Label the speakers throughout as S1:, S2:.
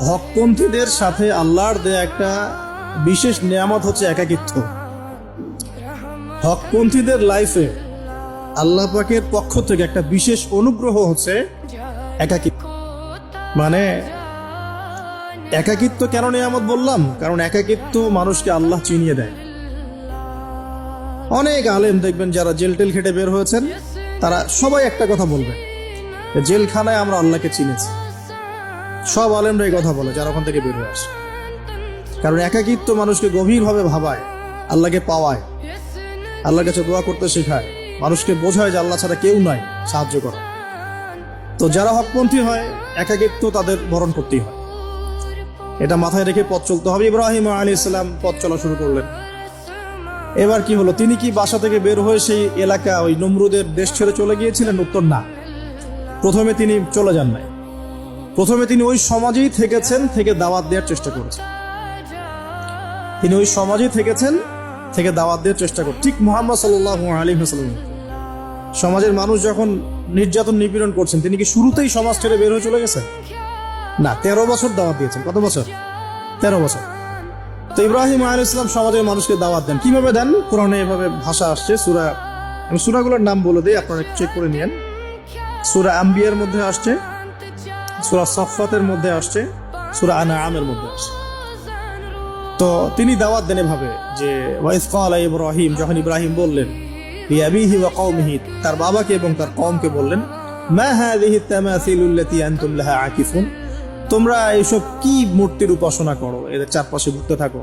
S1: হকপন্থীদের সাথে আল্লাহর দেয়া একটা বিশেষ নিয়ামত হচ্ছে একাকিত্ব। হকপন্থীদের লাইফে আল্লাহ পাকের পক্ষ থেকে একটা বিশেষ অনুগ্রহ হচ্ছে একাকিত্ব। মানে একাকিত্ব কেন নিয়ামত বললাম? কারণ একাকিত্ব মানুষকে আল্লাহ চিনিয়ে দেয়। অনেক আলেম দেখবেন যারা জেল টেল খেটে বের হয়েছেন, তারা সবাই একটা কথা বলবে, জেলখানায় আমরা আল্লাহকে চিনেছি। সব আলেমরা এই কথা বলে যারা ওখান থেকে বের হয়ে আসে। কারণ একাকিত্ব মানুষকে গভীরভাবে ভাবায়, আল্লাহকে পাওয়ায়, আল্লাহর কাছে দোয়া করতে শেখায়, মানুষকে বোঝায় যে আল্লাহ ছাড়া কেউ নাই সাহায্য করা। তো যারা হকপন্থী হয়, একাকিত্ব তাদের বরণ করতেই হয়। এটা মাথায় রেখে পথ চলতে হবে। ইব্রাহিম আলাইহিস সালাম পথ চলা শুরু করলেন। এবার কি হলো? তিনি কি বাসা থেকে বের হয়ে সেই এলাকা, ওই নমরুদের দেশ ছেড়ে চলে গিয়েছিলেন? উত্তর না। প্রথমে তিনি চলে যান নাই। প্রথমে তিনি ওই সমাজেই থেকেছেন, থেকে দাওয়াত দেওয়ার চেষ্টা করেছেন। তিনি ওই সমাজেই থেকেছেন, থেকে দাওয়াত দেওয়ার চেষ্টা করেন। ঠিক মুহাম্মদ সাল্লাল্লাহু আলাইহি ওয়াসাল্লাম সমাজের মানুষ যখন নির্যাতন নিপীড়ন করছেন, তিনি কি শুরুতেই সমাজ ছেড়ে বের হয়ে চলে গেছেন? না, 13 বছর দাওয়াত দিয়েছেন। কত বছর? 13 বছর। তো ইব্রাহিম আলাইহিস সালাম সমাজের মানুষকে দাওয়াত দেন। কিভাবে দেন? কোরআনে এভাবে ভাষা আসছে। আমি সূরাগুলোর নাম বলে দিই, আপনারা চেক করে নিয়েন। সূরা আম্বিয়ার মধ্যে আসছে, সূরা সাফফাতের মধ্যে আসছে, সূরা আনআমের মধ্যে আসছে। তো তিনি দাওয়াত দেন এভাবে যে ওয়াইজ ক্বালা ইব্রাহিম, যখন ইব্রাহিম বললেন লিআবিহি ওয়া কওমিহি, তার বাবাকে এবং তার কওমকে বললেন, মা হাযিহি তামাসিলুল্লাতী আনতুম লাহা আকিফুন, তোমরা এইসব কি মূর্তির উপাসনা করো, এদের চারপাশে ঘুরতে থাকো,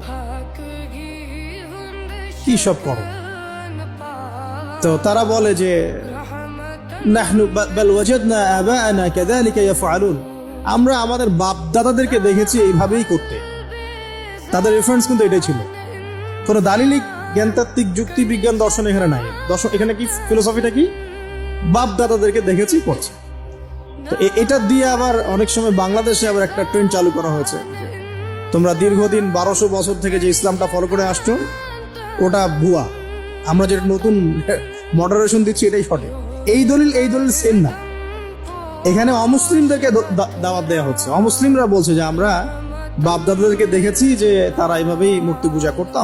S1: কি সব করো? তো তারা বলে যে নাহনু বাল ওয়াজাদনা আবাআনা কাযালিকা ইয়াফআলুন, আমরা আমাদের বাপ দাদাদেরকে দেখেছি এইভাবেই করতে। তাদের রেফারেন্স কিন্তু এটাই ছিল। কোনো দালিলিক জ্ঞানতাত্ত্বিক যুক্তি বিজ্ঞান দর্শন এখানে নাই। দর্শন এখানে কি, ফিলোসফিটা কি? বাপ দাদাদেরকে দেখেছি করছে। তো এটা দিয়ে আবার অনেক সময় বাংলাদেশে আবার একটা ট্রেন্ড চালু করা হয়েছে, তোমরা দীর্ঘদিন 1200 বছর থেকে যে ইসলামটা ফলো করে আসছো ওটা ভুয়া, আমরা যেটা নতুন মডারেশন দিচ্ছি এটাই সঠিক। এই দলিল সেম না। এখানে অমুসলিমদেরকে দাওয়াত দেওয়া হচ্ছে। অমুসলিমরা বলছে যে আমরা বাপ দাদাদেরকে দেখেছি যে তারা এইভাবেই মূর্তি পূজা করতো,